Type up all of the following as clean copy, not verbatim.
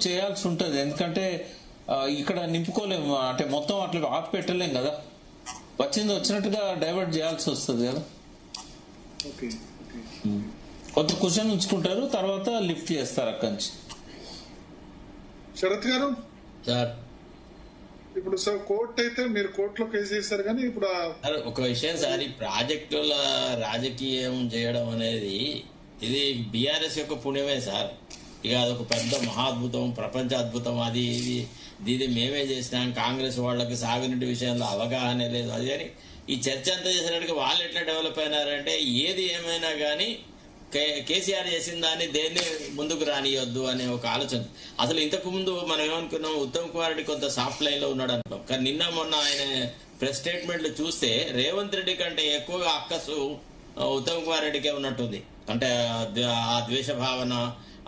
చేయాల్సి ఉంటది. ఎందుకంటే ఇక్కడ నింపుకోలేము, అంటే మొత్తం అట్లా ఆపి పెట్టలేం కదా, వచ్చింది వచ్చినట్టుగా డైవర్ట్ చేయాల్సి వస్తుంది కదా. కొంత క్వశ్చన్ ఉంచుకుంటారు, తర్వాత లిఫ్ట్ చేస్తారు అక్కడి నుంచి. శరత్ గారు సార్, ఇప్పుడు సార్ కోర్టు అయితే మీరు కోర్టులో కేసు చేశారు, కానీ ఇప్పుడు ఒక విషయం సార్, ఈ ప్రాజెక్టుల రాజకీయం చేయడం అనేది ఇది బీఆర్ఎస్ యొక్క పుణ్యమే సార్. ఇక అదొక పెద్ద మహాద్భుతం, ప్రపంచ అద్భుతం, అది ఇది మేమే చేసినాం, కాంగ్రెస్ వాళ్ళకి సాగునీటి విషయంలో అవగాహన లేదు అది. అని ఈ చర్చ అంతా చేసినట్టుగా వాళ్ళు ఎట్లా డెవలప్ అయినారంటే ఏది ఏమైనా కానీ కేసీఆర్ చేసిన దాన్ని దేన్ని ముందుకు రానియొద్దు అనే ఒక ఆలోచన. అసలు ఇంతకు ముందు మనం ఏమనుకున్నాం, ఉత్తమ్ కుమార్ రెడ్డి కొంత సాఫ్ట్ లైన్ లో ఉన్నాడు అనుకున్నాం, కానీ నిన్న మొన్న ఆయన ప్రెస్ స్టేట్మెంట్లు చూస్తే రేవంత్ రెడ్డి కంటే ఎక్కువగా అక్కసు ఉత్తమ్ కుమార్ రెడ్డికే ఉన్నట్టుంది. అంటే ఆ ద్వేష భావన,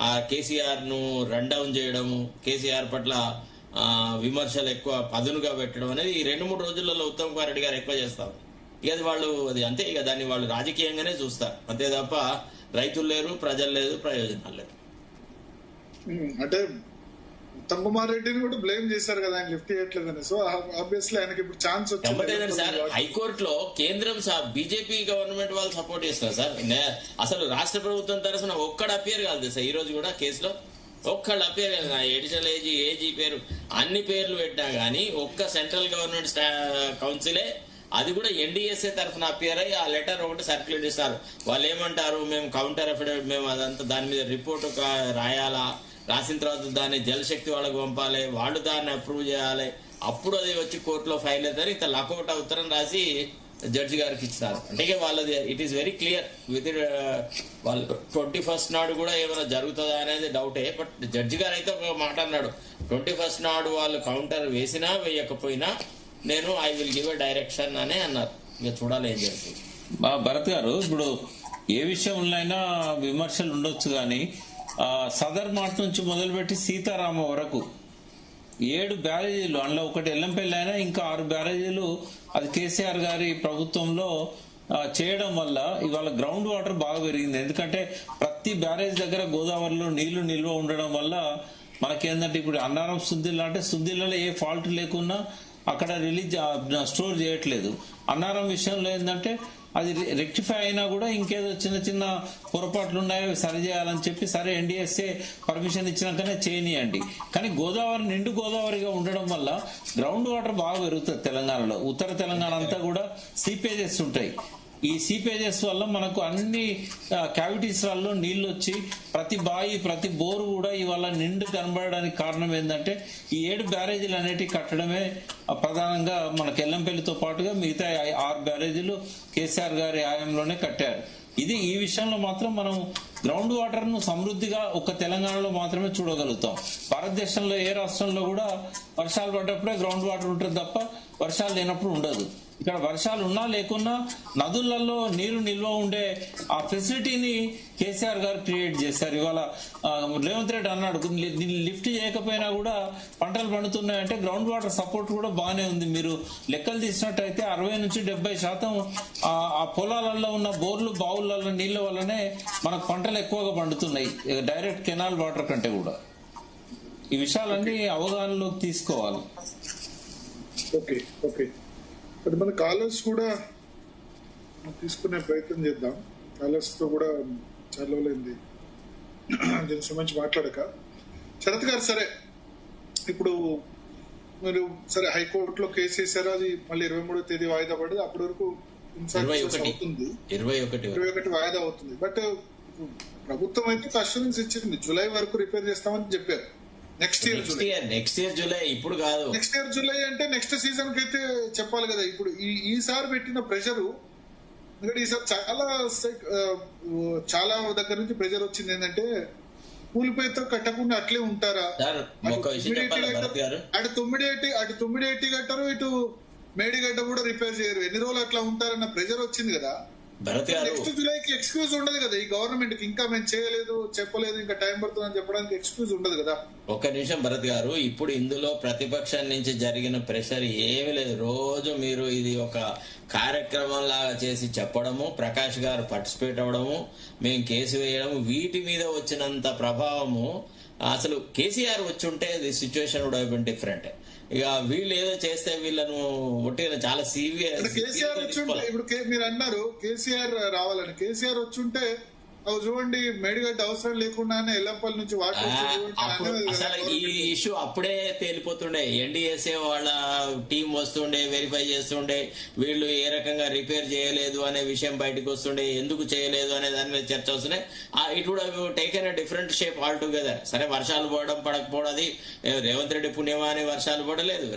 ఆ కేసీఆర్ ను రన్ డౌన్ చేయడము, కేసీఆర్ పట్ల విమర్శలు ఎక్కువ పదునుగా పెట్టడం అనేది ఈ 2-3 రోజులలో ఉత్తమ్ కుమార్ రెడ్డి గారు ఎక్కువ చేస్తారు. ఇక అది అంతే, ఇక దాన్ని వాళ్ళు రాజకీయంగానే చూస్తారు అంతే తప్ప రైతులు లేరు, ప్రజలు లేదు, ప్రయోజనాలు లేదు. అంటే ఉత్తమ్ కుమార్ రెడ్డిని కూడా బ్లేమ్ చేశారు కదా ఆయన లిఫ్ట్ చేయట్లేదని. సో ఆబ్వియస్లీ ఆయనకి ఇప్పుడు ఛాన్స్ వచ్చింది సార్. హైకోర్టులో కేంద్రం బీజేపీ గవర్నమెంట్ వాళ్ళు సపోర్ట్ చేస్తారు సార్. అసలు రాష్ట్ర ప్రభుత్వం తరఫున ఒక్కడ అపియర్ కాదు సార్. ఈ రోజు కూడా కేసులో ఒక్కళ్ళు అపియర్ కాదు. ఎడిషనల్ ఏజీ పేరు అన్ని పేర్లు పెట్టినా గానీ ఒక్క సెంట్రల్ గవర్నమెంట్ కౌన్సిలే, అది కూడా ఎన్డీఎస్ఏ తరఫున అపియర్ అయ్యి ఆ లెటర్ ఒకటి సర్క్యులేట్ ఇస్తారు. వాళ్ళు ఏమంటారు, మేము కౌంటర్ అఫిడవిట్, మేము అదంతా దాని మీద రిపోర్ట్ రాయాలా, రాసిన తర్వాత దాన్ని జలశక్తి వాళ్ళకి పంపాలి, వాళ్ళు దాన్ని అప్రూవ్ చేయాలి, అప్పుడు అది వచ్చి కోర్టులో ఫైల్ అవుతారు. ఇంత లకౌట్ ఉత్తరం రాసి జడ్జి గారికి ఇచ్చినారు. అంటే వాళ్ళది it is very clear. With వాళ్ళు 21st నాడు కూడా ఏమైనా జరుగుతుందా అనేది డౌటే. బట్ జడ్జి గారు అయితే ఒక మాట అన్నాడు, 21st నాడు వాళ్ళు కౌంటర్ వేసినా వేయకపోయినా నేను I will give a direction అనే అన్నారు. ఇక చూడాలి ఏం జరుగుతుంది. భరత్ గారు, ఇప్పుడు ఏ విషయంలో విమర్శలు ఉండొచ్చు కానీ సదర్ మార్ట్ నుంచి మొదలుపెట్టి సీతారామ వరకు 7 బ్యారేజీలు, అందులో ఒకటి ఎల్లంపల్లి అయినా ఇంకా 6 బ్యారేజీలు అది కేసీఆర్ గారి ప్రభుత్వంలో చేయడం వల్ల ఇవాళ గ్రౌండ్ వాటర్ బాగా పెరిగింది. ఎందుకంటే ప్రతి బ్యారేజ్ దగ్గర గోదావరిలో నీళ్లు నిల్వ ఉండడం వల్ల మనకేందంటే ఇప్పుడు అన్నారం సుద్దిల్లా అంటే సుద్దిల్లలో ఏ ఫాల్ట్ లేకున్నా అక్కడ స్టోర్ చేయట్లేదు. అన్నారం విషయంలో ఏంటంటే అది రెక్టిఫై అయినా కూడా ఇంకేదో చిన్న చిన్న పొరపాట్లు ఉన్నాయో సరి చేయాలని చెప్పి సరే ఎన్డీఎస్ఏ పర్మిషన్ ఇచ్చినాకనే చేయనియండి. కానీ గోదావరి నిండు గోదావరిగా ఉండడం వల్ల గ్రౌండ్ వాటర్ బాగా పెరుగుతుంది తెలంగాణలో. ఉత్తర తెలంగాణ అంతా కూడా సీపేజెస్ ఉంటాయి. ఈ సీపేజెస్ వల్ల మనకు అన్ని క్యావిటీస్ లో నీళ్లు వచ్చి ప్రతి బాయి ప్రతి బోరు కూడా ఇవాళ నిండు కనబడడానికి కారణం ఏంటంటే ఈ 7 బ్యారేజీలు అనేటివి కట్టడమే ప్రధానంగా మనకు ఎల్లంపల్లితో పాటుగా మిగతా 6 బ్యారేజీలు కేసీఆర్ గారి హయాంలోనే కట్టారు. ఈ విషయంలో మాత్రం మనం గ్రౌండ్ వాటర్ ను సమృద్ధిగా ఒక్క తెలంగాణలో మాత్రమే చూడగలుగుతాం. భారతదేశంలో ఏ రాష్ట్రంలో కూడా వర్షాలు పడ్డప్పుడే గ్రౌండ్ వాటర్ ఉంటుంది తప్ప వర్షాలు లేనప్పుడు ఉండదు. ఇక్కడ వర్షాలు ఉన్నా లేకున్నా నదులలో నీరు నిల్వ ఉండే ఆ ఫెసిలిటీని కేసీఆర్ గారు క్రియేట్ చేశారు. ఇవాళ రేవంత్ రెడ్డి అన్నాడు, దీన్ని లిఫ్ట్ చేయకపోయినా కూడా పంటలు పండుతున్నాయంటే గ్రౌండ్ వాటర్ సపోర్ట్ కూడా బాగానే ఉంది. మీరు లెక్కలు తీసినట్టయితే 60 నుంచి 70% ఆ పొలాలలో ఉన్న బోర్లు బావులలో నీళ్ల వల్లనే మనకు పంటలు ఎక్కువగా పండుతున్నాయి, డైరెక్ట్ కెనాల్ వాటర్ కంటే కూడా. ఈ విషయాలన్నీ అవగాహనలోకి తీసుకోవాలి. ఓకే ఓకే, మన కాలర్స్ కూడా తీసుకునే ప్రయత్నం చేద్దాం. కాలర్స్ తో కూడా చాలా రోజులైంది దీని సంబంధించి మాట్లాడక. శరత్ గారు, సరే ఇప్పుడు మీరు సరే హైకోర్టులో కేసు వేసారు, అది మళ్ళీ 23వ తేదీ వాయిదా పడదు, అప్పటి వరకు అవుతుంది, 21 వాయిదా అవుతుంది. బట్ ప్రభుత్వం అయితే అష్యూరెన్స్ ఇచ్చింది, జూలై వరకు రిపేర్ చేస్తామని చెప్పారు. నెక్స్ట్ ఇయర్ జూలై, ఇప్పుడు కాదు, నెక్స్ట్ ఇయర్ జూలై అంటే నెక్స్ట్ సీజన్ కి అయితే చెప్పాలి కదా. ఇప్పుడు ఈసారి పెట్టిన ప్రెషరు, ఎందుకంటే ఈసారి చాలా దగ్గర నుంచి ప్రెషర్ వచ్చింది ఏంటంటే కూలిపోయితో కట్టకుండా అట్లే ఉంటారా, అటు తుమ్మిడి కట్టారు, ఇటు మేడిగడ్డ కూడా రిపేర్ చేయరు, ఎన్ని రోజులు అట్లా ఉంటారన్న ప్రెషర్ వచ్చింది కదా. నెక్స్ట్ జూలైకి ఎక్స్క్యూజ్ ఉండదు కదా ఈ గవర్నమెంట్ కి, ఇంకా మేము చేయలేదు చెప్పలేదు ఇంకా టైం పడుతుందని చెప్పడానికి ఎక్స్క్యూజ్ ఉండదు కదా. ఒక్క నిమిషం భరత్ గారు, ఇప్పుడు ఇందులో ప్రతిపక్షం నుంచి జరిగిన ప్రెషర్ ఏమీ లేదు. రోజు మీరు ఇది ఒక కార్యక్రమం లాగా చేసి చెప్పడము, ప్రకాష్ గారు పార్టిసిపేట్ అవ్వడము, మేము కేసు వేయడము, వీటి మీద వచ్చినంత ప్రభావము అసలు కేసీఆర్ వచ్చి ఉంటే the situation would have been different. ఇక వీళ్ళు ఏదో చేస్తే వీళ్ళను ఒట్టిగా చాలా అంటే కేసీఆర్ వచ్చుంటే ఇప్పుడు మీరు అన్నారు కేసీఆర్ రావాలని, కేసీఆర్ వచ్చుంటే అవి చూడండి మేడిగడ్డ అవసరం లేకుండానే ఎల్లంపల్లి నుంచి వాటర్ అప్పుడు అసలు ఈ ఇష్యూ అప్పుడే తేలిపోతుండే. ఎన్డీఎస్ఏ వాళ్ళ టీం వస్తుండే, వెరిఫై చేస్తుండే, వీళ్ళు ఏ రకంగా రిపేర్ చేయలేదు అనే విషయం బయటకు వస్తుండే, ఎందుకు చేయలేదు అనే దాని మీద చర్చ వస్తుండే. It would have taken a different shape all together. సరే వర్షాలు పడడం పడకపోవడం అది రేవంత్ రెడ్డి పుణ్యమా అని వర్షాలు పడలేదు,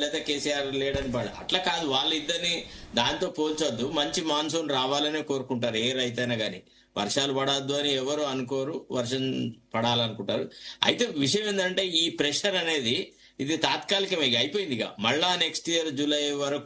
లేదా కేసీఆర్ లేడని పడ, అట్లా కాదు. వాళ్ళిద్దరిని దాంతో పోల్చొద్దు. మంచి మాన్సూన్ రావాలనే కోరుకుంటారు ఏ రైతైనా కానీ. వర్షాలు పడద్దు అని ఎవరు అనుకోరు, వర్షం పడాలనుకుంటారు. అయితే విషయం ఏంటంటే ఈ ప్రెషర్ అనేది ఇది తాత్కాలికమే, అయిపోయింది. ఇక మళ్ళా నెక్స్ట్ ఇయర్ జూలై వరకు